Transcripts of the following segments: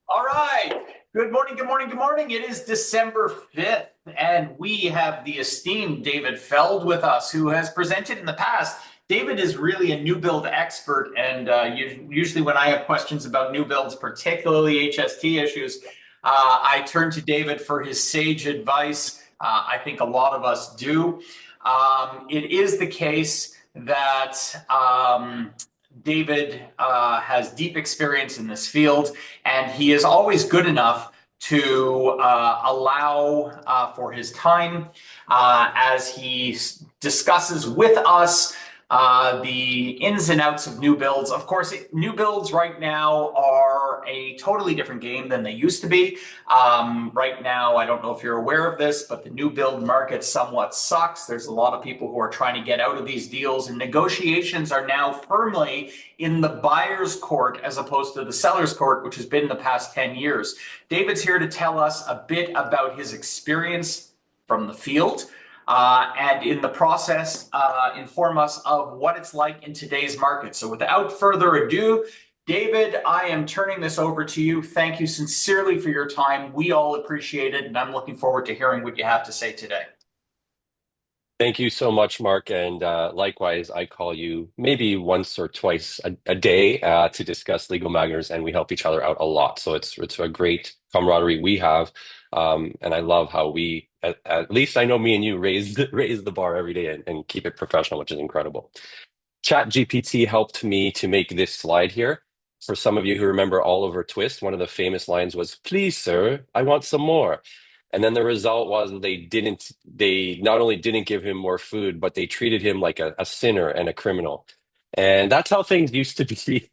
All right. Good morning, good morning, good morning. It is December 5th, and we have the esteemed David Feld with us, who has presented in the past. David is really a new build expert, and usually when I have questions about new builds, particularly HST issues, I turn to David for his sage advice. I think a lot of us do. It is the case that David has deep experience in this field, and he is always good enough to allow for his time as he discusses with us the ins and outs of new builds. Of course, new builds right now are a totally different game than they used to be. Right now, I don't know if you're aware of this, but the new build market somewhat sucks. There's a lot of people who are trying to get out of these deals, and negotiations are now firmly in the buyer's court as opposed to the seller's court, which has been the past 10 years. David's here to tell us a bit about his experience from the field, and in the process, inform us of what it's like in today's market. So without further ado, David, I am turning this over to you. Thank you sincerely for your time. We all appreciate it, and I'm looking forward to hearing what you have to say today. Thank you so much, Mark. And likewise, I call you maybe once or twice a day to discuss legal matters, and we help each other out a lot. So it's a great camaraderie we have, and I love how we, at least I know me and you, raise the bar every day and keep it professional, which is incredible. Chat GPT helped me to make this slide here. For some of you who remember Oliver Twist, one of the famous lines was, "Please, sir, I want some more." And then the result was they not only didn't give him more food, but they treated him like a sinner and a criminal. And that's how things used to be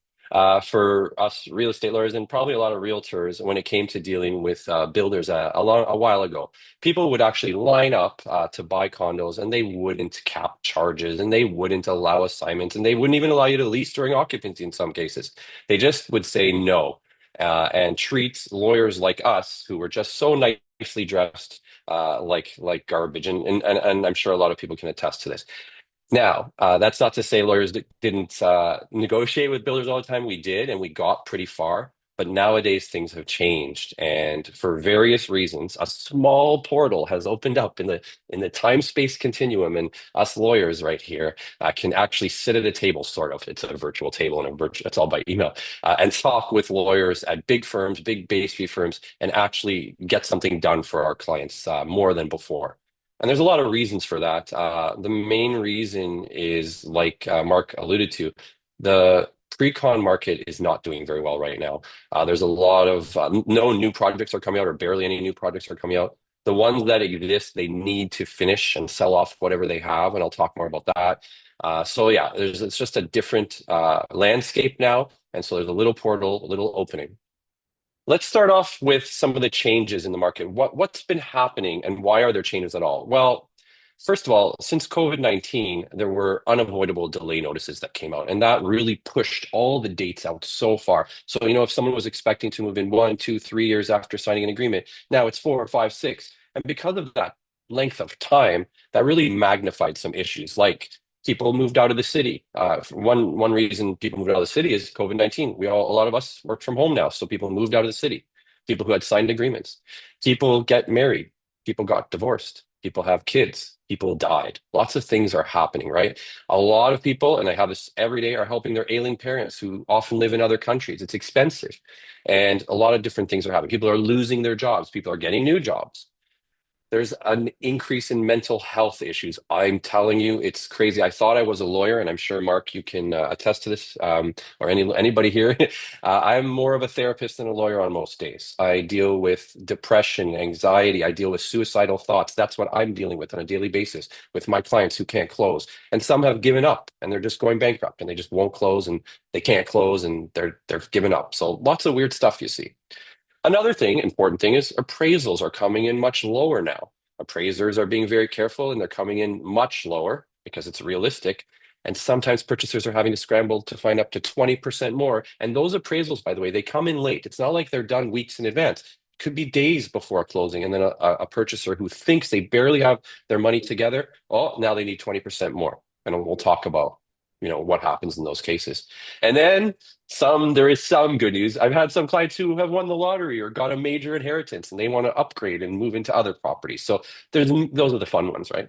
for us real estate lawyers and probably a lot of realtors when it came to dealing with builders a while ago. People would actually line up to buy condos, and they wouldn't cap charges, and they wouldn't allow assignments, and they wouldn't even allow you to lease during occupancy in some cases. They just would say no, and treat lawyers like us, who were just so nicely dressed, like garbage. And I'm sure a lot of people can attest to this. Now, that's not to say lawyers didn't negotiate with builders all the time. We did, and we got pretty far. But nowadays, things have changed, and for various reasons, a small portal has opened up in the time-space continuum, and us lawyers right here can actually sit at a table, sort of. It's a virtual table, and it's all by email, and talk with lawyers at big firms, big base fee firms, and actually get something done for our clients more than before. And there's a lot of reasons for that. The main reason is, like Mark alluded to, the pre-con market is not doing very well right now. There's a lot of no new projects are coming out, or barely any new projects are coming out. The ones that exist, they need to finish and sell off whatever they have, and I'll talk more about that. So yeah, it's just a different landscape now, and so there's a little portal, a little opening. Let's start off with some of the changes in the market. What's been happening and why are there changes at all? Well, first of all, since COVID-19, there were unavoidable delay notices that came out, and that really pushed all the dates out so far. So, if someone was expecting to move in 1, 2, 3 years after signing an agreement, now it's 4 or 5, 6. And because of that length of time, that really magnified some issues like people moved out of the city. One reason people moved out of the city is COVID-19. A lot of us work from home now, so people moved out of the city. People who had signed agreements. People get married. People got divorced. People have kids. People died. Lots of things are happening, right? A lot of people, and I have this every day, are helping their ailing parents who often live in other countries. It's expensive, and a lot of different things are happening. People are losing their jobs. People are getting new jobs. There's an increase in mental health issues. I'm telling you, it's crazy. I thought I was a lawyer, and I'm sure Mark, you can attest to this, or anybody here. I'm more of a therapist than a lawyer on most days. I deal with depression, anxiety. I deal with suicidal thoughts. That's what I'm dealing with on a daily basis with my clients who can't close. And some have given up, and they're just going bankrupt, and they just won't close, and they can't close, and they're giving up. So lots of weird stuff you see. Another important thing is appraisals are coming in much lower now. Appraisers are being very careful, and they're coming in much lower because it's realistic. And sometimes purchasers are having to scramble to find up to 20% more. And those appraisals, by the way, they come in late. It's not like they're done weeks in advance. It could be days before closing. And then a purchaser who thinks they barely have their money together, oh, now they need 20% more. And we'll talk about. what happens in those cases. And then there is some good news. I've had some clients who have won the lottery or got a major inheritance and they want to upgrade and move into other properties. So those are the fun ones, right?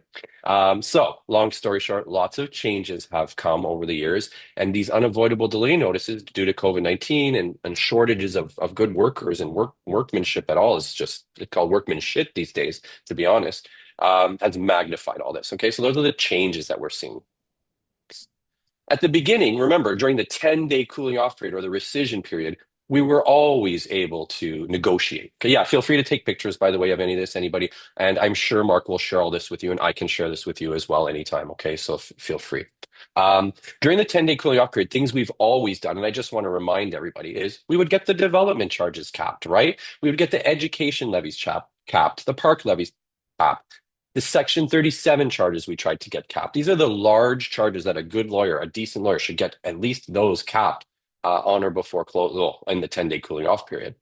So long story short, lots of changes have come over the years, and these unavoidable delay notices due to COVID-19 and shortages of good workers and workmanship at all is just it's called workmanship these days, to be honest, has magnified all this. Okay, so those are the changes that we're seeing. At the beginning, remember, during the 10-day cooling off period or the rescission period, we were always able to negotiate. Okay, yeah, feel free to take pictures, by the way, of any of this, anybody. And I'm sure Mark will share all this with you, and I can share this with you as well anytime. Okay, so feel free. During the 10-day cooling off period, things we've always done, and I just want to remind everybody, is we would get the development charges capped, right? We would get the education levies capped, the park levies capped. The Section 37 charges we tried to get capped. These are the large charges that a good lawyer, a decent lawyer, should get at least those capped on or before close in the 10-day cooling off period.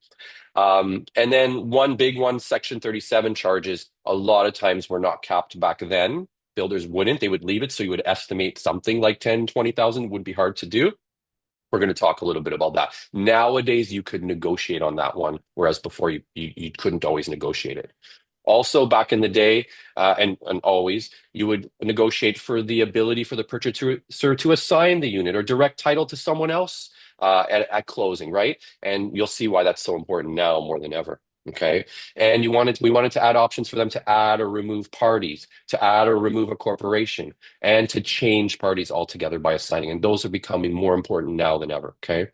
And then one big one, Section 37 charges, a lot of times were not capped back then. Builders wouldn't. They would leave it. So you would estimate something like 10, 20,000 would be hard to do. We're going to talk a little bit about that. Nowadays, you could negotiate on that one, whereas before you couldn't always negotiate it. Also, back in the day, and always, you would negotiate for the ability for the purchaser to assign the unit or direct title to someone else at closing, right? And you'll see why that's so important now more than ever. Okay. And we wanted to add options for them to add or remove parties, to add or remove a corporation, and to change parties altogether by assigning. And those are becoming more important now than ever. Okay.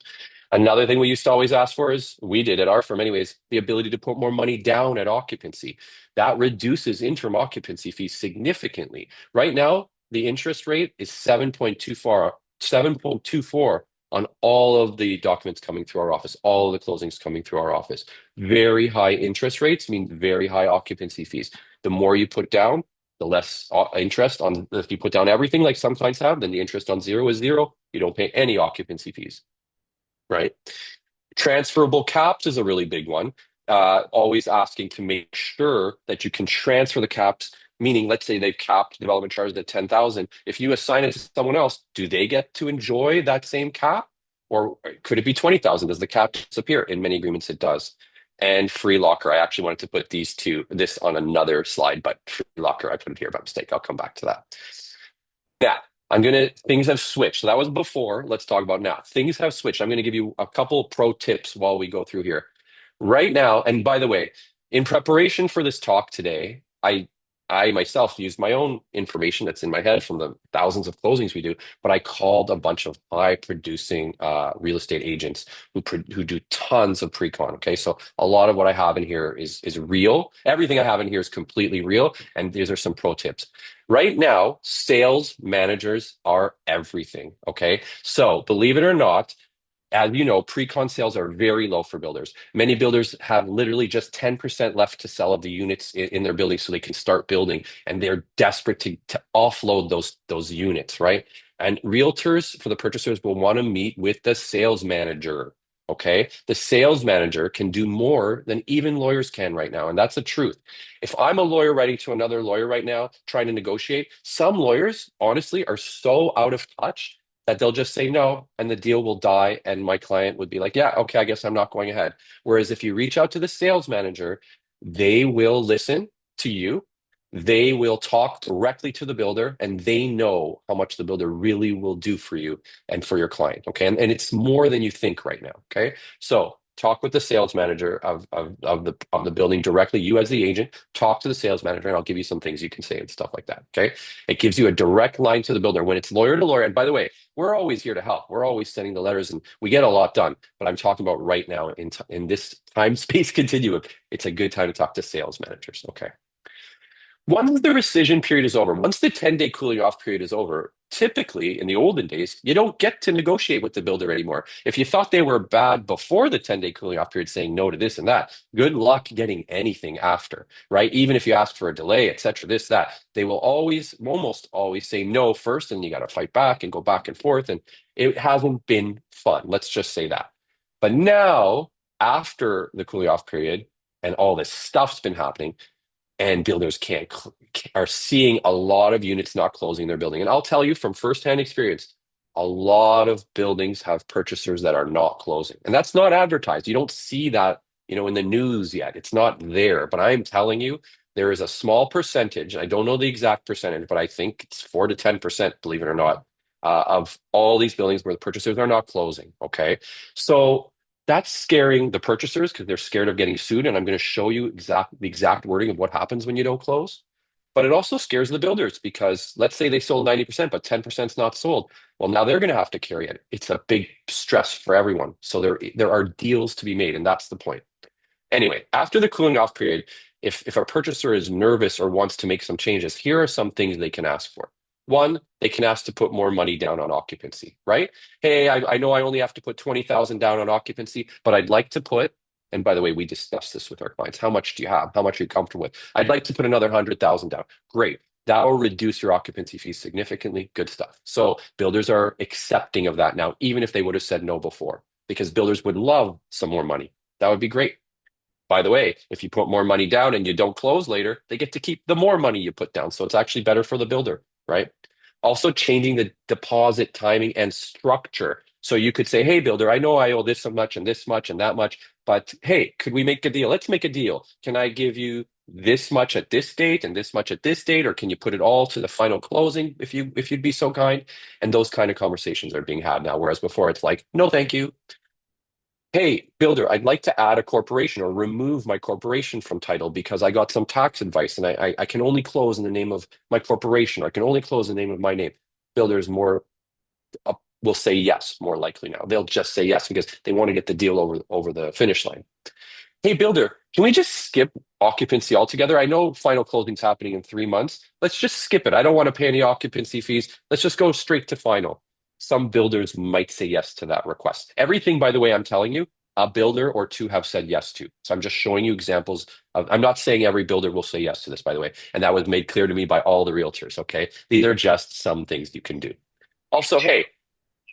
Another thing we used to always ask for is, we did at our firm anyways, the ability to put more money down at occupancy. That reduces interim occupancy fees significantly. Right now, the interest rate is 7.24 on all of the documents coming through our office, all of the closings coming through our office. Very high interest rates mean very high occupancy fees. The more you put down, the less interest on. If you put down everything like some clients have, then the interest on zero is zero. You don't pay any occupancy fees, right? Transferable caps is a really big one. Always asking to make sure that you can transfer the caps, meaning let's say they've capped development charges at 10,000. If you assign it to someone else, do they get to enjoy that same cap? Or could it be 20,000? Does the cap disappear? In many agreements, it does. And free locker. I actually wanted to put this on another slide, but free locker, I put it here by mistake. I'll come back to that. Yeah, things have switched. So that was before. Let's talk about now. Things have switched. I'm going to give you a couple pro tips while we go through here. Right now, and by the way, in preparation for this talk today, I myself used my own information that's in my head from the thousands of closings we do, but I called a bunch of high producing real estate agents who do tons of pre-con. Okay, so a lot of what I have in here is real. Everything I have in here is completely real, and these are some pro tips. Right now, sales managers are everything. Okay, so believe it or not, as you know, pre-con sales are very low for builders. Many builders have literally just 10% left to sell of the units in their building so they can start building, and they're desperate to offload those units, right? And realtors for the purchasers will want to meet with the sales manager. Okay. The sales manager can do more than even lawyers can right now. And that's the truth. If I'm a lawyer writing to another lawyer right now, trying to negotiate, some lawyers, honestly, are so out of touch that they'll just say no and the deal will die. And my client would be like, yeah, okay, I guess I'm not going ahead. Whereas if you reach out to the sales manager, they will listen to you. They will talk directly to the builder, and they know how much the builder really will do for you and for your client. Okay. And it's more than you think right now. Okay. So talk with the sales manager of the building directly. You as the agent, talk to the sales manager, and I'll give you some things you can say and stuff like that. Okay. It gives you a direct line to the builder when it's lawyer to lawyer. And by the way, we're always here to help. We're always sending the letters and we get a lot done. But I'm talking about right now in this time space continuum, it's a good time to talk to sales managers. Okay. Once the rescission period is over, once the 10-day cooling off period is over, typically in the olden days, you don't get to negotiate with the builder anymore. If you thought they were bad before the 10-day cooling off period, saying no to this and that, good luck getting anything after, right? Even if you ask for a delay, et cetera, this, that, they will almost always say no first, and you got to fight back and go back and forth. And it hasn't been fun. Let's just say that. But now, after the cooling off period and all this stuff's been happening, and builders are seeing a lot of units not closing their building. And I'll tell you from firsthand experience, a lot of buildings have purchasers that are not closing. And that's not advertised. You don't see that, in the news yet. It's not there. But I'm telling you, there is a small percentage, I don't know the exact percentage, but I think it's 4 to 10%, believe it or not, of all these buildings where the purchasers are not closing. Okay. So that's scaring the purchasers because they're scared of getting sued. And I'm going to show you the exact wording of what happens when you don't close. But it also scares the builders because let's say they sold 90%, but 10% is not sold. Well, now they're going to have to carry it. It's a big stress for everyone. So there are deals to be made, and that's the point. Anyway, after the cooling off period, if a purchaser is nervous or wants to make some changes, here are some things they can ask for. One, they can ask to put more money down on occupancy, right? Hey, I know I only have to put 20,000 down on occupancy, but I'd like to put, and by the way, we discuss this with our clients. How much do you have? How much are you comfortable with? I'd like to put another 100,000 down. Great. That will reduce your occupancy fees significantly. Good stuff. So builders are accepting of that now, even if they would have said no before, because builders would love some more money. That would be great. By the way, if you put more money down and you don't close later, they get to keep the more money you put down. So it's actually better for the builder, right? Also changing the deposit timing and structure. So you could say, hey, builder, I know I owe this much and this much and that much, but hey, could we make a deal? Let's make a deal. Can I give you this much at this date and this much at this date, or can you put it all to the final closing if you'd be so kind? And those kind of conversations are being had now, whereas before it's like, no, thank you. Hey, builder, I'd like to add a corporation or remove my corporation from title because I got some tax advice and I can only close in the name of my corporation, or I can only close in the name of my name. Builders more will say yes, more likely now. They'll just say yes because they want to get the deal over the finish line. Hey, builder, can we just skip occupancy altogether? I know final closing's happening in 3 months. Let's just skip it. I don't want to pay any occupancy fees. Let's just go straight to final. Some builders might say yes to that request. Everything, by the way, I'm telling you, a builder or two have said yes to. So I'm just showing you examples of, I'm not saying every builder will say yes to this, by the way. And that was made clear to me by all the realtors, okay? These are just some things you can do. Also, hey,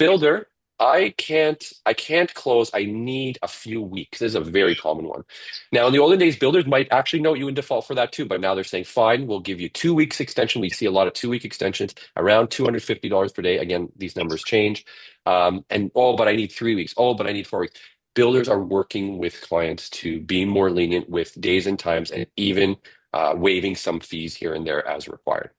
builder, I can't close. I need a few weeks. This is a very common one. Now, in the olden days, builders might actually note you in default for that too, but now they're saying, fine, we'll give you 2 weeks extension. We see a lot of 2 week extensions around $250 per day. Again, these numbers change. And oh, but I need 3 weeks. Oh, but I need 4 weeks. Builders are working with clients to be more lenient with days and times and even waiving some fees here and there as required.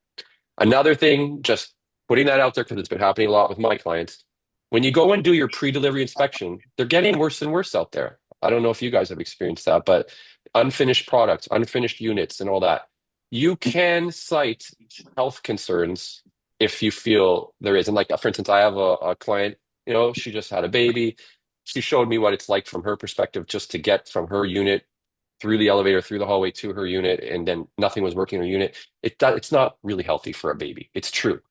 Another thing, just putting that out there because it's been happening a lot with my clients. When you go and do your pre-delivery inspection, they're getting worse and worse out there. I don't know if you guys have experienced that, but unfinished products, unfinished units, and all that. You can cite health concerns if you feel there is. And like, for instance, I have a client, she just had a baby. She showed me what it's like from her perspective just to get from her unit through the elevator, through the hallway to her unit, and then nothing was working in her unit. It's not really healthy for a baby. It's true.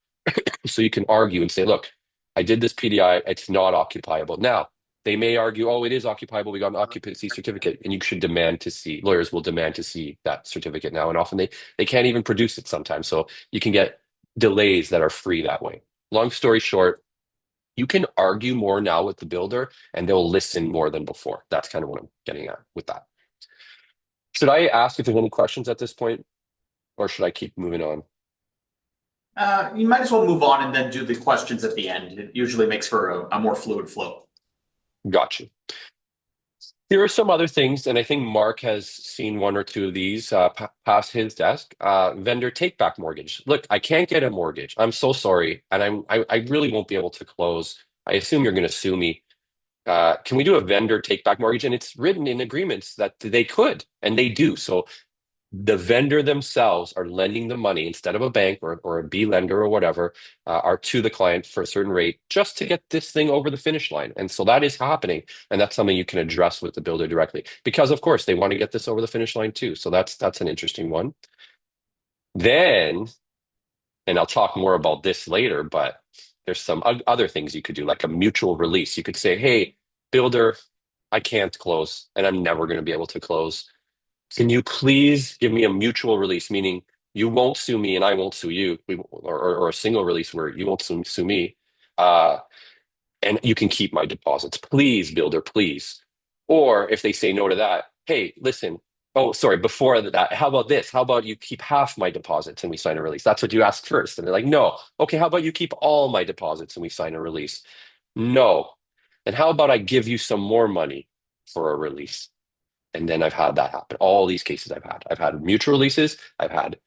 So you can argue and say, look, I did this PDI, it's not occupiable. Now, they may argue, oh, it is occupiable. We got an occupancy certificate, and you should demand to see, lawyers will demand to see that certificate now. And often they can't even produce it sometimes. So you can get delays that are free that way. Long story short, you can argue more now with the builder and they'll listen more than before. That's kind of what I'm getting at with that. Should I ask if there's any questions at this point, or should I keep moving on? You might as well move on and then do the questions at the end. It usually makes for a more fluid flow. Gotcha. There are some other things, and I think Mark has seen one or two of these pass his desk. Vendor take back mortgage. Look, I can't get a mortgage. I'm so sorry, and I really won't be able to close. I assume you're going to sue me. Can we do a vendor take back mortgage? And it's written in agreements that they could, and they do. So the vendor themselves are lending the money instead of a bank or a B lender or whatever, are to the client for a certain rate just to get this thing over the finish line. And so that is happening. And that's something you can address with the builder directly because, of course, they want to get this over the finish line too. So that's an interesting one. Then, and I'll talk more about this later, but there's some other things you could do, like a mutual release. You could say, hey, builder, I can't close and I'm never going to be able to close. Can you please give me a mutual release, meaning you won't sue me and I won't sue you, or a single release where you won't sue me, uh, and you can keep my deposits. Please, builder, please. Or if they say no to that, hey, listen, Oh, sorry, before that, how about this? How about you keep half my deposits and we sign a release? That's what you asked first. And they're like, no. Okay, how about you keep all my deposits and we sign a release? No. And how about I give you some more money for a release? And then I've had that happen. All these cases I've had. I've had mutual releases, I've had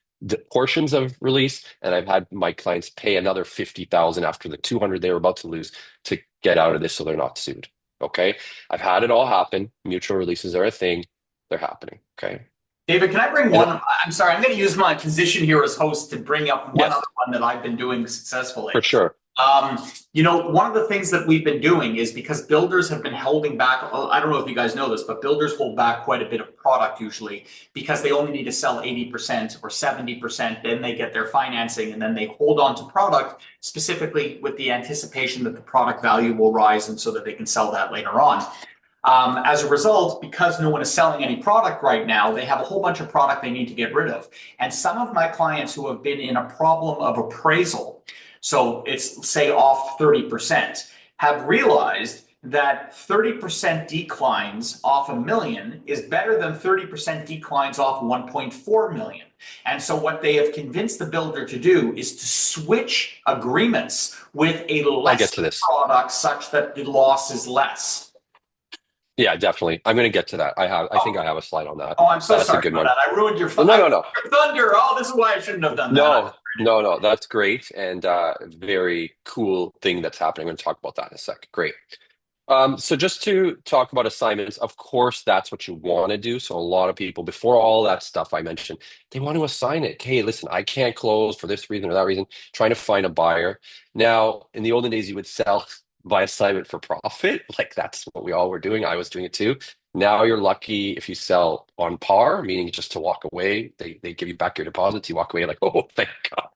portions of release, and I've had my clients pay another 50,000 after the 200 they were about to lose to get out of this so they're not sued. Okay. I've had it all happen. Mutual releases are a thing. They're happening. Okay. David, can I bring And one? I'm sorry, I'm going to use my position here as host to bring up one other yes, one that I've been doing successfully. for sure. One of the things that we've been doing is because builders have been holding back. I don't know if you guys know this, but builders hold back quite a bit of product usually because they only need to sell 80% or 70%. Then they get their financing and then they hold on to product specifically with the anticipation that the product value will rise and so that they can sell that later on. As a result, because no one is selling any product right now, they have a whole bunch of product they need to get rid of. And some of my clients who have been in a problem of appraisal, so it's say off 30%, have realized that 30% declines off a million is better than 30% declines off 1.4 million. And so what they have convinced the builder to do is to switch agreements with a I'll get less to this. product such that the loss is less. Yeah, definitely. I'm going to get to that. I think Oh, I have a slide on that. oh, I'm so That's a sorry good about one. that. I ruined your, No, no, no. your thunder. Oh, this is why I shouldn't have done that. No, no, no. That's great and very cool thing that's happening. We're going to talk about that in a sec. Great. So just to talk about assignments, of course, that's what you want to do. So a lot of people, before all that stuff I mentioned, they want to assign it. Hey, listen, I can't close for this reason or that reason, trying to find a buyer. Now, in the olden days, you would sell by assignment for profit. Like that's what we all were doing. I was doing it too. Now you're lucky if you sell on par, meaning just to walk away. They give you back your deposits. You walk away like, oh, thank God.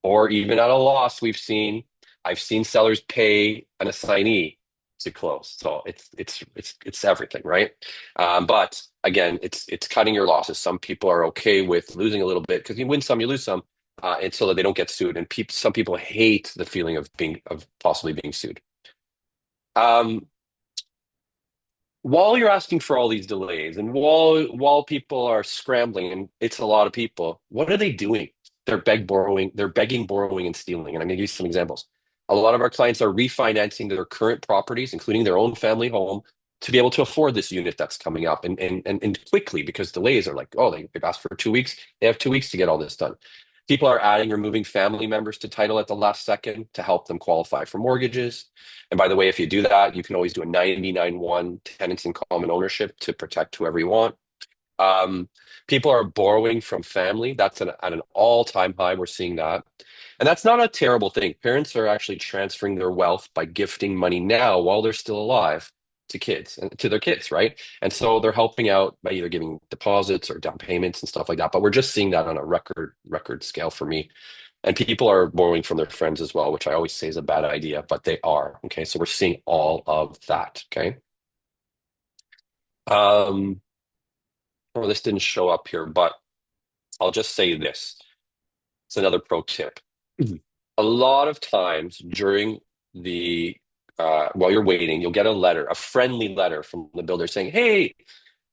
Or even at a loss, I've seen sellers pay an assignee to close. So it's everything, right? But again, it's cutting your losses. Some people are okay with losing a little bit because you win some, you lose some, and so that they don't get sued. And some people hate the feeling of possibly being sued. Um, while you're asking for all these delays and while people are scrambling, and it's a lot of people, what are they doing? They're begging, borrowing, and stealing. And I'm going to give you some examples. A lot of our clients are refinancing their current properties, including their own family home, to be able to afford this unit that's coming up and quickly because delays are like, oh, they've asked for 2 weeks. They have 2 weeks to get all this done. People are adding or moving family members to title at the last second to help them qualify for mortgages. And by the way, if you do that, you can always do a 99-1 tenants in common ownership to protect whoever you want. Um, People are borrowing from family. That's at an all-time high. We're seeing that. And that's not a terrible thing. Parents are actually transferring their wealth by gifting money now while they're still alive to kids and to their kids, right? And so they're helping out by either giving deposits or down payments and stuff like that. But we're just seeing that on a record scale for me. And people are borrowing from their friends as well, which I always say is a bad idea, but they are. Okay. So we're seeing all of that. Okay. Um, well, this didn't show up here, but I'll just say this. It's another pro tip. Mhm. A lot of times during the while you're waiting, you'll get a letter, a friendly letter from the builder saying, "Hey,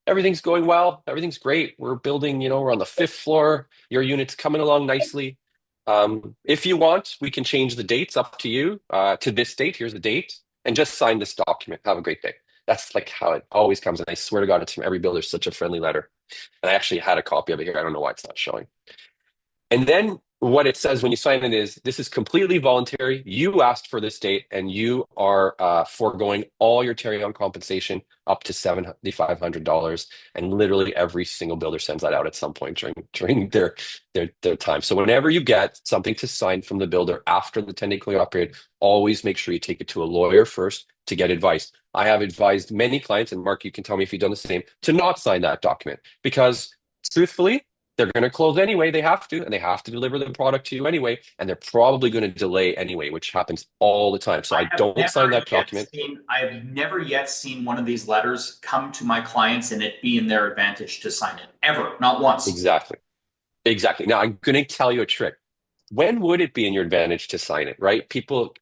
everything's going well. Everything's great. We're building, we're on the fifth floor. Your unit's coming along nicely. If you want, we can change the dates up to you to this date. Here's the date, and just sign this document. Have a great day." That's like how it always comes. And I swear to God, it's from every builder, such a friendly letter. And I actually had a copy of it here. I don't know why it's not showing. And then what it says when you sign it is this is completely voluntary. You asked for this date and you are foregoing all your carry on compensation up to $7,500. And literally every single builder sends that out at some point during their time. So whenever you get something to sign from the builder after the 10-day cooling off period, always make sure you take it to a lawyer first to get advice. I have advised many clients, and Mark, you can tell me if you've done the same, to not sign that document because truthfully, they're going to close anyway. They have to, and they have to deliver the product to you anyway. And they're probably going to delay anyway, which happens all the time. So I don't sign that document. I have never yet seen one of these letters come to my clients and it be in their advantage to sign it. Ever. Not once. Exactly. Exactly. Now I'm going to tell you a trick. when would it be in your advantage to sign it, right? People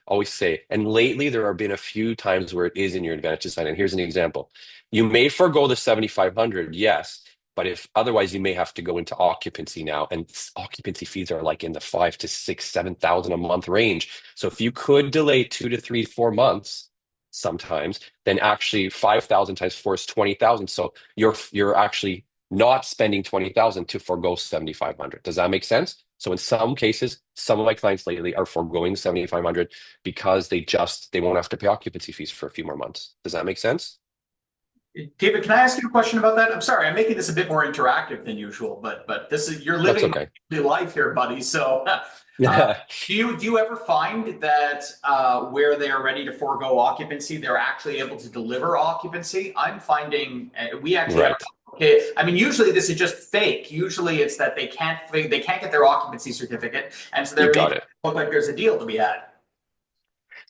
always say, and lately there have been a few times where it is in your advantage to sign it. Here's an example. You may forego the 7,500, yes, but if otherwise you may have to go into occupancy now, and occupancy fees are like in the 5 to 6, 7,000 a month range. So if you could delay 2 to 3, 4 months sometimes, then actually 5,000 times 4 is 20,000. So you're actually not spending 20,000 to forego 7,500. Does that make sense? So in some cases, some of my clients lately are foregoing 7,500 because they won't have to pay occupancy fees for a few more months. Does that make sense? David, can I ask you a question about that? I'm sorry, I'm making this a bit more interactive than usual, but this is you're That's living okay. my life here, buddy. So, do you ever find that where they are ready to forego occupancy, they're actually able to deliver occupancy? I'm finding we actually have. Right. Okay, I mean, usually this is just fake. Usually it's that they can't get their occupancy certificate, and so You they're got making it it. look like there's a deal to be had.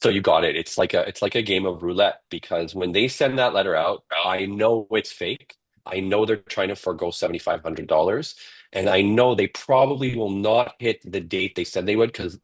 So you got it. It's like a game of roulette because when they send that letter out, I know it's fake. I know they're trying to forego $7,500, and I know they probably will not hit the date they said they would because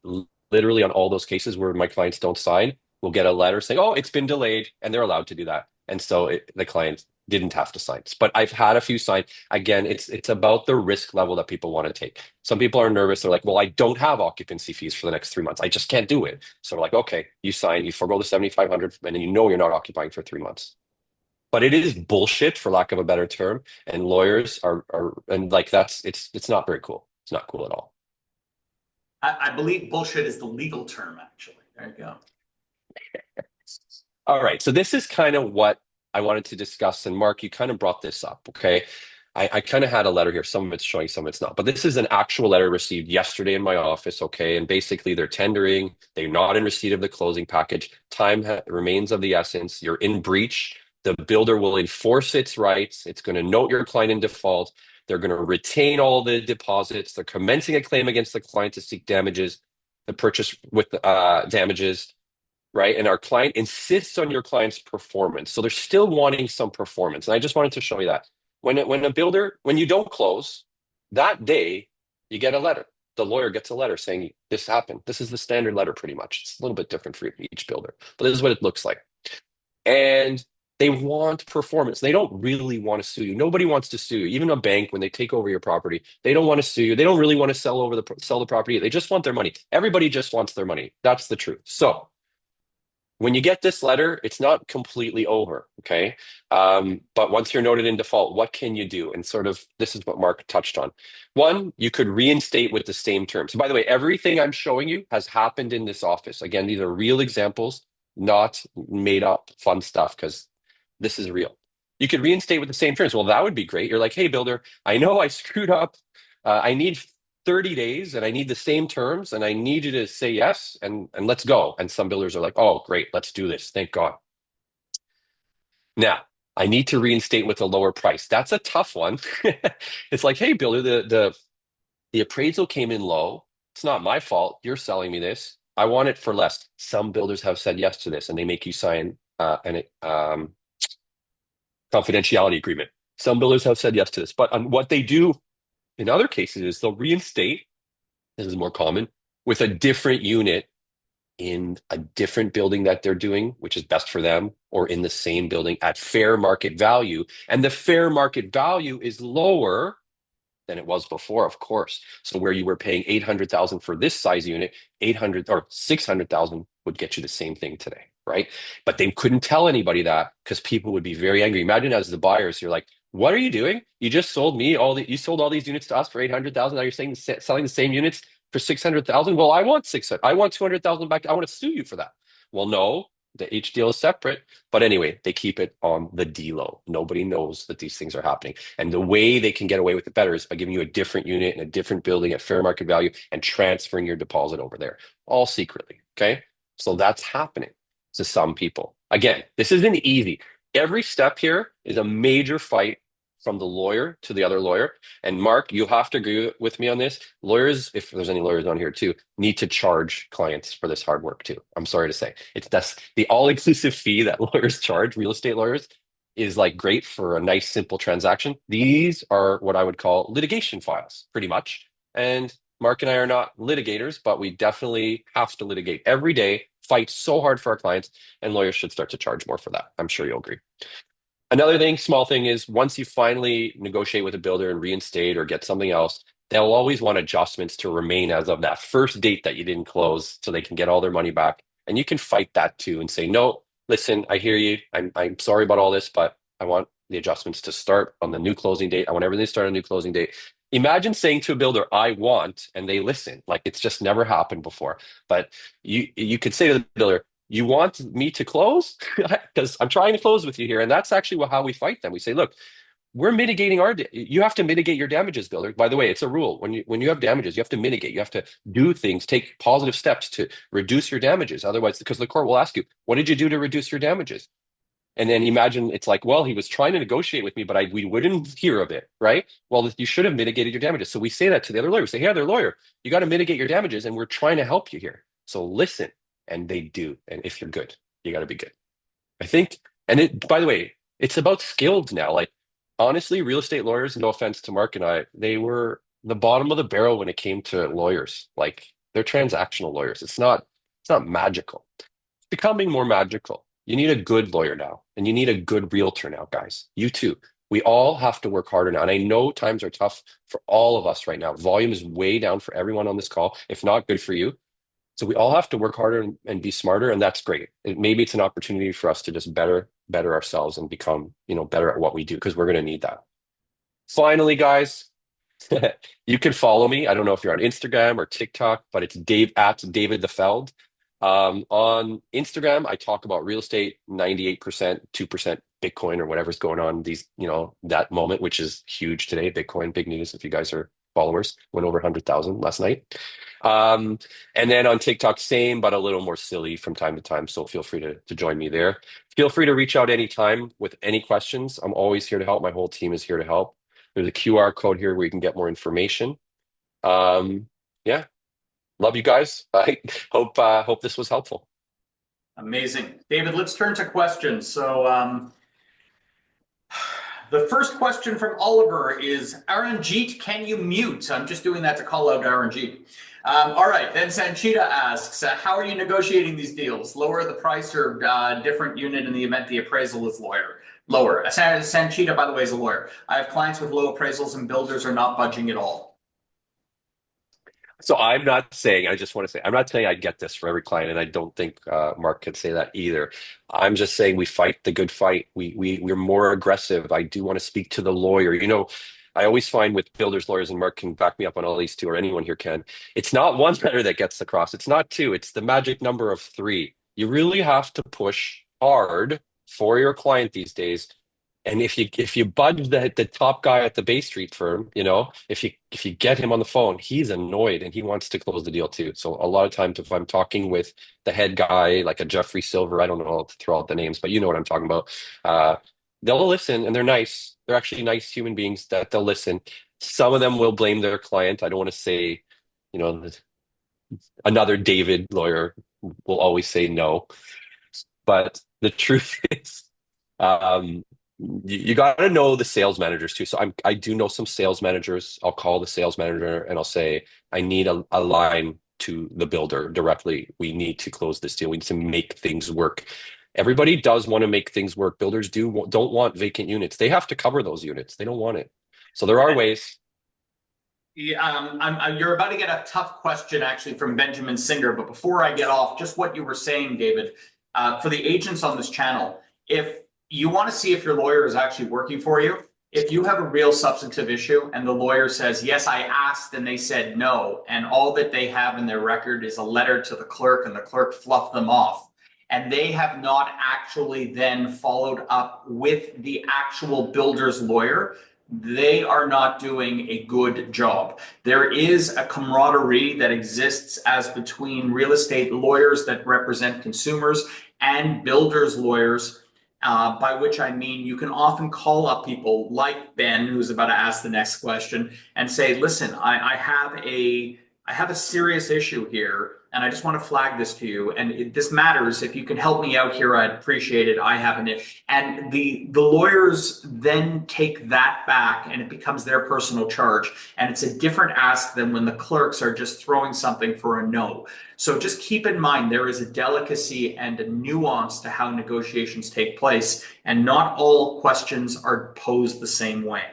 literally on all those cases where my clients don't sign, we'll get a letter saying, "Oh, it's been delayed," and they're allowed to do that. And so the client didn't have to sign. But I've had a few sign. Again, it's about the risk level that people want to take. Some people are nervous. They're like, "Well, I don't have occupancy fees for the next 3 months. I just can't do it." So we're like, okay, you sign, you forego the 7,500, and then you know you're not occupying for 3 months. But it is bullshit, for lack of a better term. And lawyers are and like it's not very cool. It's not cool at all. I believe bullshit is the legal term, actually. There you go. All right. So this is kind of what I wanted to discuss. And Mark, you kind of brought this up. Okay. I kind of had a letter here. Some of it's showing, some of it's not. But this is an actual letter received yesterday in my office. Okay. And basically, they're tendering, they're not in receipt of the closing package. Time remains of the essence. You're in breach. The builder will enforce its rights. It's going to note your client in default. They're going to retain all the deposits. They're commencing a claim against the client to seek damages, the purchase with damages, right? And our client insists on your client's performance. So they're still wanting some performance. And I just wanted to show you that. When you don't close, that day, you get a letter. The lawyer gets a letter saying this happened. This is the standard letter pretty much. It's a little bit different for each builder, but this is what it looks like. And they want performance. They don't really want to sue you. Nobody wants to sue you. Even a bank, when they take over your property, they don't want to sue you. They don't really want to sell the property. They just want their money. Everybody just wants their money. That's the truth. So when you get this letter, it's not completely over, okay? But once you're noted in default, what can you do? And sort of this is what Mark touched on. One, you could reinstate with the same terms. By the way, everything I'm showing you has happened in this office. Again, these are real examples, not made up fun stuff, because this is real. You could reinstate with the same terms. Well, that would be great. You're like, hey, builder, I know I screwed up. I need 30 days and I need the same terms and I need you to say yes and let's go. And some builders are like, oh, great, let's do this. Thank God. Now, I need to reinstate with a lower price. That's a tough one. It's like, hey, builder, the appraisal came in low. It's not my fault. You're selling me this. I want it for less. Some builders have said yes to this and they make you sign an confidentiality agreement. Some builders have said yes to this, but what they do in other cases is they'll reinstate. This is more common with a different unit in a different building that they're doing, which is best for them, or in the same building at fair market value. And the fair market value is lower than it was before, of course. So where you were paying 800,000 for this size unit, 800 or 600,000 would get you the same thing today, right? But they couldn't tell anybody that because people would be very angry. Imagine as the buyers, you're like, what are you doing? You just sold me you sold all these units to us for 800,000. Now you're saying selling the same units for 600,000. Well, I want 600. I want 200,000 back. I want to sue you for that. Well, no, each deal is separate. But anyway, they keep it on the D-low. Nobody knows that these things are happening. And the way they can get away with it better is by giving you a different unit in a different building at fair market value and transferring your deposit over there, all secretly. Okay. So that's happening to some people. Again, this isn't easy. Every step here is a major fight from the lawyer to the other lawyer. And Mark, you have to agree with me on this. Lawyers, if there's any lawyers on here too, need to charge clients for this hard work too. I'm sorry to say. That's the all-inclusive fee that lawyers charge, real estate lawyers, is like great for a nice, simple transaction. These are what I would call litigation files, pretty much. And Mark and I are not litigators, but we definitely have to litigate every day, fight so hard for our clients, and lawyers should start to charge more for that. I'm sure you'll agree. Another thing, small thing is once you finally negotiate with a builder and reinstate or get something else, they'll always want adjustments to remain as of that first date that you didn't close so they can get all their money back. And you can fight that too and say, no, listen, I hear you. I'm sorry about all this, but I want the adjustments to start on the new closing date. I want everything to start on the new closing date. Imagine saying to a builder, I want, and they listen. Like it's just never happened before. But you could say to the builder, you want me to close? Because I'm trying to close with you here. And that's actually how we fight them. We say, look, we're mitigating you have to mitigate your damages, builder. By the way, it's a rule. When you have damages, you have to mitigate. You have to do things, take positive steps to reduce your damages. Otherwise, because the court will ask you, what did you do to reduce your damages? And then imagine it's like, well, he was trying to negotiate with me, but we wouldn't hear of it, right? Well, you should have mitigated your damages. So we say that to the other lawyer. We say, hey, other lawyer, you got to mitigate your damages, and we're trying to help you here. So listen, and they do. And if you're good, you got to be good. I think, and by the way, it's about skills now. Like honestly, real estate lawyers, no offense to Mark and I, they were the bottom of the barrel when it came to lawyers. Like they're transactional lawyers. It's not magical. It's becoming more magical. You need a good lawyer now, and you need a good realtor now, guys. You too. We all have to work harder now. And I know times are tough for all of us right now. Volume is way down for everyone on this call, if not good for you. So we all have to work harder and be smarter, and that's great. Maybe it's an opportunity for us to just better ourselves and become, better at what we do because we're going to need that. Finally, guys, you can follow me. I don't know if you're on Instagram or TikTok, but it's Dave at David the Feld. On Instagram, I talk about real estate, 98%, 2% Bitcoin or whatever's going on that moment, which is huge today. Bitcoin, big news if you guys are followers, went over 100,000 last night. And then on TikTok, same, but a little more silly from time to time. So feel free to join me there. Feel free to reach out anytime with any questions. I'm always here to help. My whole team is here to help. There's a QR code here where you can get more information. Yeah, love you guys. I hope this was helpful. Amazing. David, let's turn to questions. So the first question from Oliver is, Aranjeet, can you mute? I'm just doing that to call out Aranjeet. All right, then Sanchita asks, how are you negotiating these deals? Lower the price or different unit in the event the appraisal is lower? Sanchita, by the way, is a lawyer. I have clients with low appraisals and builders are not budging at all. So I just want to say, I'm not saying I get this for every client, and I don't think Mark could say that either. I'm just saying we fight the good fight. We're more aggressive. I do want to speak to the lawyer. I always find with builders, lawyers, and Mark can back me up on all these two, or anyone here can. It's not one letter that gets across. It's not two. It's the magic number of three. You really have to push hard for your client these days. And if you budge the top guy at the Bay Street firm, if you get him on the phone, he's annoyed and he wants to close the deal too. So a lot of times, if I'm talking with the head guy, like a Jeffrey Silver, I don't know how to throw out the names, but you know what I'm talking about. They'll listen and they're nice. They're actually nice human beings that they'll listen. Some of them will blame their client. I don't want to say, you know, another David lawyer will always say no, but the truth is. You got to know the sales managers too. So I do know some sales managers. I'll call the sales manager and I'll say, I need a line to the builder directly. We need to close this deal. We need to make things work. Everybody does want to make things work. Builders don't want vacant units. They have to cover those units. They don't want it. So there are ways. Yeah, you're about to get a tough question actually from Benjamin Singer. But before I get off, just what you were saying, David, for the agents on this channel, if you want to see if your lawyer is actually working for you, if you have a real substantive issue and the lawyer says, yes, I asked and they said no, and all that they have in their record is a letter to the clerk and the clerk fluffed them off, and they have not actually then followed up with the actual builder's lawyer, they are not doing a good job. There is a camaraderie that exists as between real estate lawyers that represent consumers and builders lawyers. By which I mean you can often call up people like Ben, who's about to ask the next question, and say, listen, I have a serious issue here. and I just want to flag this to you, and this matters. If you can help me out here, I'd appreciate it. I have an issue. And the lawyers then take that back and it becomes their personal charge. And it's a different ask than when the clerks are just throwing something for a no. So just keep in mind there is a delicacy and a nuance to how negotiations take place, and not all questions are posed the same way.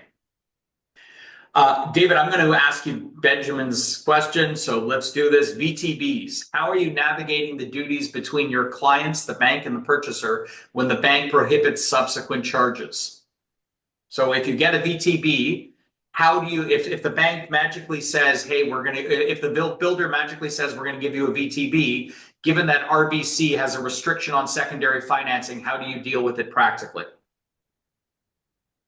David, I'm going to ask you Benjamin's question, so let's do this. VTBs, how are you navigating the duties between your clients, the bank, and the purchaser when the bank prohibits subsequent charges? So if you get a VTB, how do you, if the bank magically says, hey, if the builder magically says we're going to give you a VTB, given that RBC has a restriction on secondary financing, how do you deal with it practically?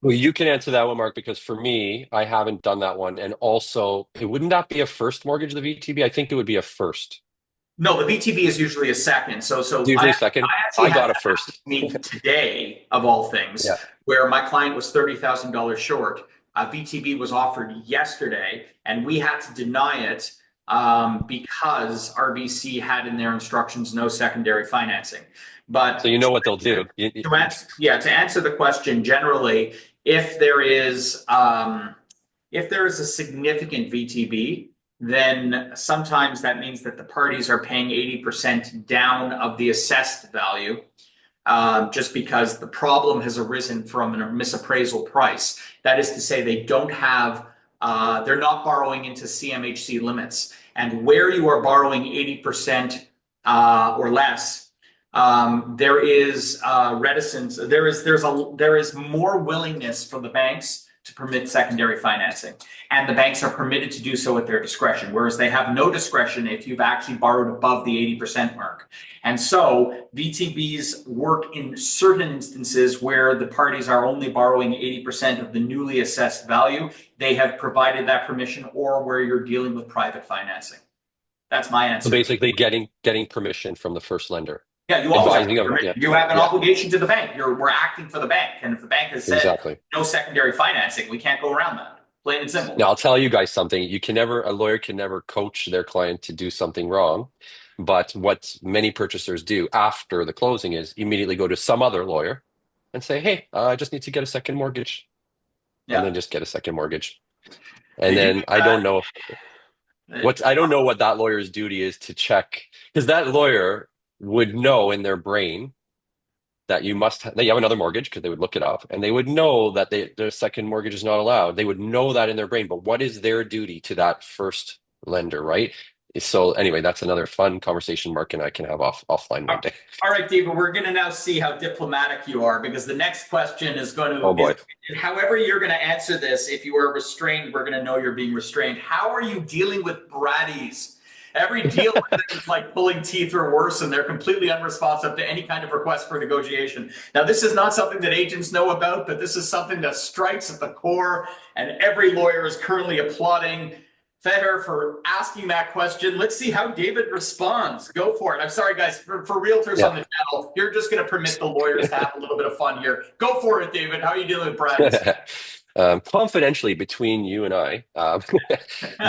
Well, you can answer that one, Mark, because for me, I haven't done that one. And also, it wouldn't that be a first mortgage, the VTB? I think it would be a first. No, the VTB is usually a second. So Usually a second. I actually I had got a that happen first. to me today, of all things, Yeah. where my client was $30,000 short. VTB was offered yesterday, and we had to deny it because RBC had in their instructions no secondary financing. So But you know what they'll do. to answer the question generally, if there is a significant VTB, then sometimes that means that the parties are paying 80% down of the assessed value, just because the problem has arisen from a misappraisal price. That is to say, they're not borrowing into CMHC limits. And where you are borrowing 80% or less, there is reticence. There is more willingness from the banks to permit secondary financing, and the banks are permitted to do so at their discretion, whereas they have no discretion if you've actually borrowed above the 80% mark. And so VTBs work in certain instances where the parties are only borrowing 80% of the newly assessed value. They have provided that permission, or where you're dealing with private financing. That's my So answer. basically getting permission from the first lender, Yeah, you always have to advising get them. permission. Yeah. You have an Yeah, obligation to the bank. We're acting for the bank. And if the bank has said exactly. no secondary financing, we can't go around that. Plain and simple. Now I'll tell you guys something. A lawyer can never coach their client to do something wrong. But what many purchasers do after the closing is immediately go to some other lawyer and say, hey, I just need to get a second mortgage. And Yeah. then just get a second mortgage. And Did you then I don't know what that lawyer's duty is to check, because that lawyer would know in their brain that that you have another mortgage, because they would look it up, and they would know that their second mortgage is not allowed. They would know that in their brain, but what is their duty to that first lender, right? So anyway, that's another fun conversation Mark and I can have offline one day. All right, David, we're going to now see how diplomatic you are, because the next question is going Oh to, boy. however you're going to answer this, if you are restrained, we're going to know you're being restrained. How are you dealing with bratties? Every deal with them is like pulling teeth or worse, and they're completely unresponsive to any kind of request for negotiation. Now, this is not something that agents know about, but this is something that strikes at the core, and every lawyer is currently applauding Feher for asking that question. Let's see how David responds. Go for it. I'm sorry, guys, for realtors Yeah. on the channel, you're just going to permit the lawyers to have a little bit of fun here. Go for it, David. How are you dealing with bratties? Confidentially between you and I,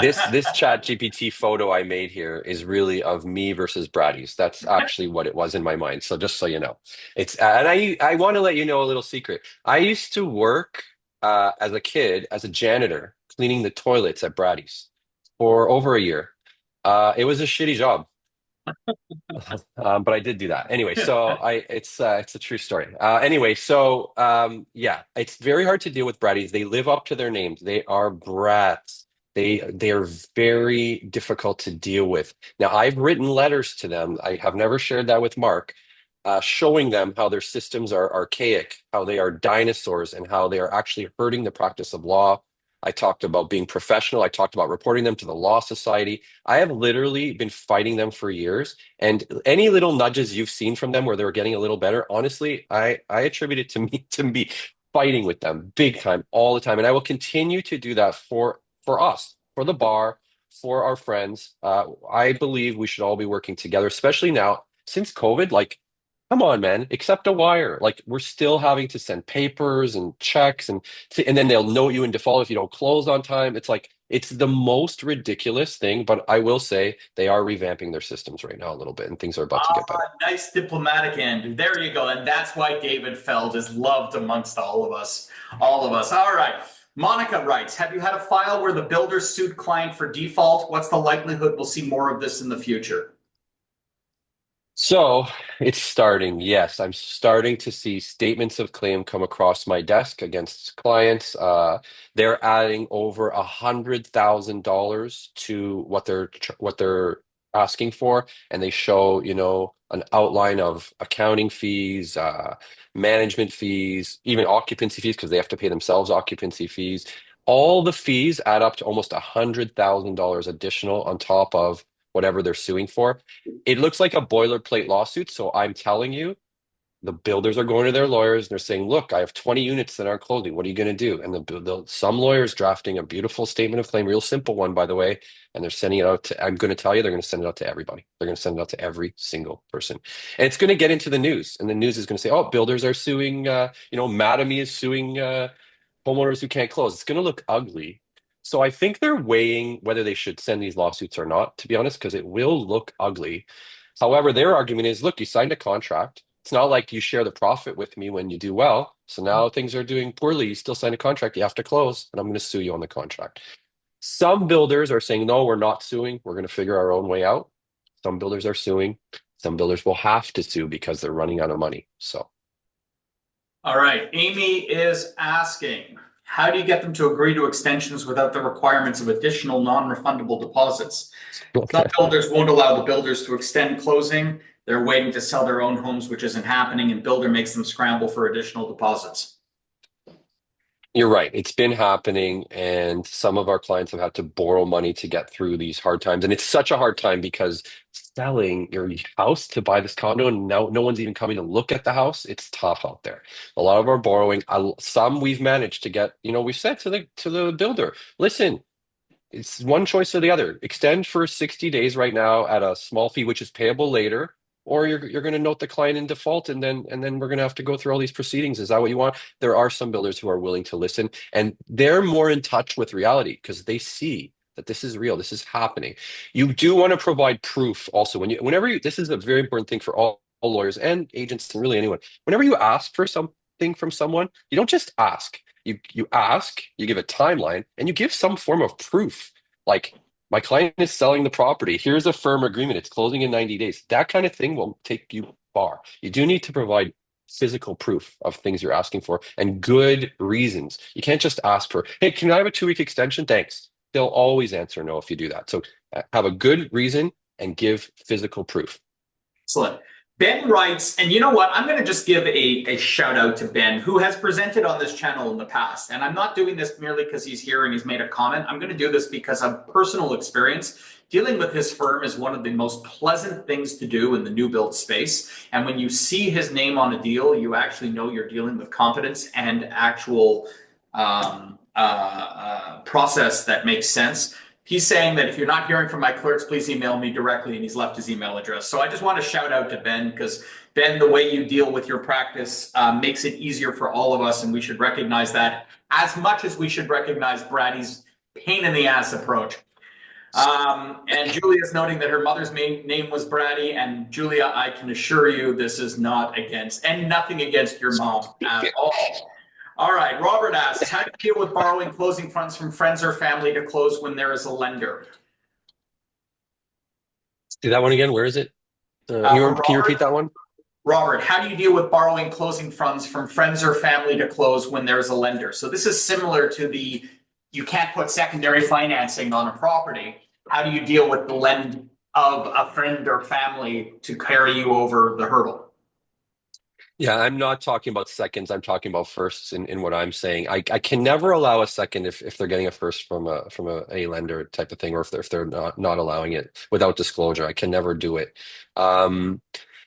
this Chat GPT photo I made here is really of me versus Brady's. That's actually what it was in my mind. So just so you know, and I want to let you know a little secret. I used to work as a kid as a janitor cleaning the toilets at Brady's for over a year. It was a shitty job. But I did do that anyway. So it's a true story. Anyway, so yeah, it's very hard to deal with bratties. They live up to their names. They are brats. They are very difficult to deal with. Now, I've written letters to them. I have never shared that with Mark, showing them how their systems are archaic, how they are dinosaurs, and how they are actually hurting the practice of law. I talked about being professional. I talked about reporting them to the Law Society. I have literally been fighting them for years. And any little nudges you've seen from them where they're getting a little better, honestly, I attribute it to me fighting with them big time all the time. And I will continue to do that for us, for the bar, for our friends. I believe we should all be working together, especially now since COVID. Like Come on, man, accept a wire. Like we're still having to send papers and checks and then they'll note you in default if you don't close on time. It's like it's the most ridiculous thing, but I will say they are revamping their systems right now a little bit and things are about to get better. Nice diplomatic end. There you go. And that's why David Feld is loved amongst all of us. All of us. All right. Monica writes, have you had a file where the builder sued client for default? What's the likelihood we'll see more of this in the future? So it's starting. Yes, I'm starting to see statements of claim come across my desk against clients. They're adding over $100,000 to what they're asking for, and they show, an outline of accounting fees, management fees, even occupancy fees because they have to pay themselves occupancy fees. All the fees add up to almost $100,000 additional on top of whatever they're suing for. It looks like a boilerplate lawsuit. So I'm telling you, the builders are going to their lawyers and they're saying, look, I have 20 units that aren't closing. What are you going to do? And some lawyers drafting a beautiful statement of claim, real simple one, by the way, and they're sending it out to, I'm going to tell you, they're going to send it out to everybody. They're going to send it out to every single person. And it's going to get into the news. And the news is going to say, oh, builders are suing, Mattamy is suing homeowners who can't close. It's going to look ugly. So I think they're weighing whether they should send these lawsuits or not, to be honest, because it will look ugly. However, their argument is, look, you signed a contract. It's not like you share the profit with me when you do well. So now things are doing poorly. You still signed a contract. You have to close, and I'm going to sue you on the contract. Some builders are saying, no, we're not suing. We're going to figure our own way out. Some builders are suing. Some builders will have to sue because they're running out of money. So, All right. Amy is asking, how do you get them to agree to extensions without the requirements of additional non-refundable deposits? Some builders won't allow the builders to extend closing. They're waiting to sell their own homes, which isn't happening, and builder makes them scramble for additional deposits. you're right. It's been happening, and some of our clients have had to borrow money to get through these hard times. And it's such a hard time because selling your house to buy this condo and now no one's even coming to look at the house. It's tough out there. A lot of our borrowing, some we've managed to get, we've said to the builder, listen, it's one choice or the other. Extend for 60 days right now at a small fee, which is payable later, or you're going to note the client in default, and then we're going to have to go through all these proceedings. Is that what you want? There are some builders who are willing to listen, and they're more in touch with reality because they see that this is real, this is happening. You do want to provide proof also whenever you. This is a very important thing for all lawyers and agents and really anyone. Whenever you ask for something from someone, you don't just ask. You ask, you give a timeline, and you give some form of proof. Like, my client is selling the property. Here's a firm agreement. It's closing in 90 days. That kind of thing will take you far. You do need to provide physical proof of things you're asking for and good reasons. You can't just ask for, hey, can I have a 2-week extension? Thanks. They'll always answer no if you do that. So have a good reason and give physical proof. Excellent. Ben writes, and you know what? I'm going to just give a shout out to Ben, who has presented on this channel in the past. And I'm not doing this merely because he's here and he's made a comment. I'm going to do this because of personal experience. Dealing with his firm is one of the most pleasant things to do in the new build space. And when you see his name on a deal, you actually know you're dealing with confidence and actual process that makes sense. He's saying that if you're not hearing from my clerks, please email me directly, and he's left his email address. So I just want to shout out to Ben because Ben, the way you deal with your practice makes it easier for all of us, and we should recognize that as much as we should recognize Brady's pain in the ass approach. And Julia's noting that her mother's name was Brady, and Julia, I can assure you this is not against, and nothing against your mom at all. All right, Robert asks, how do you deal with borrowing closing funds from friends or family to close when there is a lender? Do that one again. Where is it? Can you repeat that one? Robert, how do you deal with borrowing closing funds from friends or family to close when there's a lender? So this is similar to you can't put secondary financing on a property. How do you deal with the lend of a friend or family to carry you over the hurdle? Yeah, I'm not talking about seconds. I'm talking about firsts in what I'm saying. I can never allow a second if they're getting a first from a lender type of thing, or if they're not allowing it without disclosure. I can never do it. Um,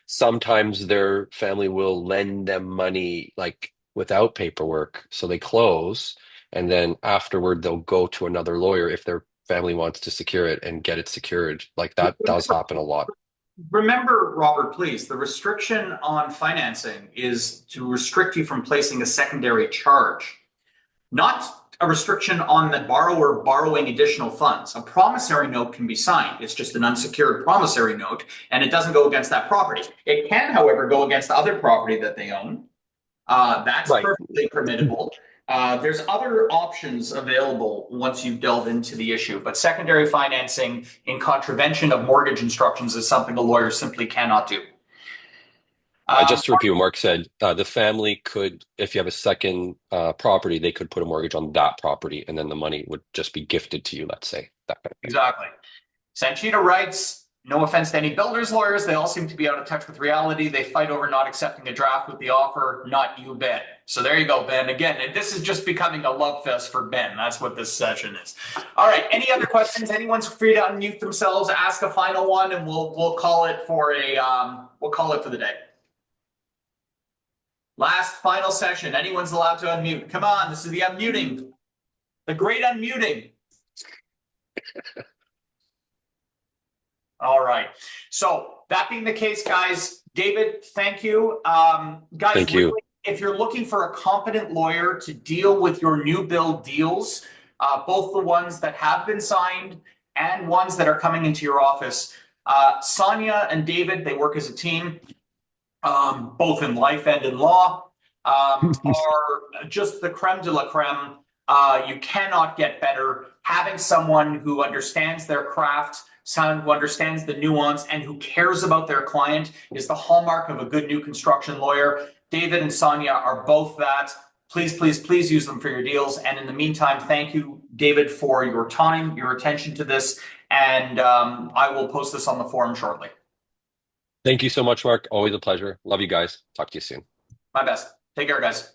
Sometimes their family will lend them money like without paperwork, so they close, and then afterward they'll go to another lawyer if their family wants to secure it and get it secured. Like that does happen a lot. Remember, Robert, please, the restriction on financing is to restrict you from placing a secondary charge, not a restriction on the borrower borrowing additional funds. A promissory note can be signed. It's just an unsecured promissory note, and it doesn't go against that property. It can, however, go against the other property that they own. That's Right. perfectly permittable. There's other options available once you delve into the issue, but secondary financing in contravention of mortgage instructions is something a lawyer simply cannot do. Um, Just to repeat what Mark said, the family could, if you have a second property, they could put a mortgage on that property, and then the money would just be gifted to you, let's say, that kind of thing. exactly. Sanchita writes, no offense to any builders lawyers, they all seem to be out of touch with reality. They fight over not accepting a draft with the offer, not you, Ben. So there you go, Ben. Again, this is just becoming a love fest for Ben. That's what this session is. All right. Any other questions? Anyone's free to unmute themselves, ask a final one, and we'll call it for the day. Last final session. Anyone's allowed to unmute. Come on, this is the unmuting. The great unmuting. All right. So that being the case, guys, David, thank you. Guys, Thank you. really, if you're looking for a competent lawyer to deal with your new build deals, both the ones that have been signed and ones that are coming into your office, Sonia and David, they work as a team, both in life and in law, are just the creme de la creme. You cannot get better. Having someone who understands their craft, someone who understands the nuance, and who cares about their client is the hallmark of a good new construction lawyer. David and Sonia are both that. Please, please, please use them for your deals. And in the meantime, thank you, David, for your time, your attention to this. And I will post this on the forum shortly. Thank you so much, Mark. Always a pleasure. Love you guys. Talk to you soon. My best. Take care, guys.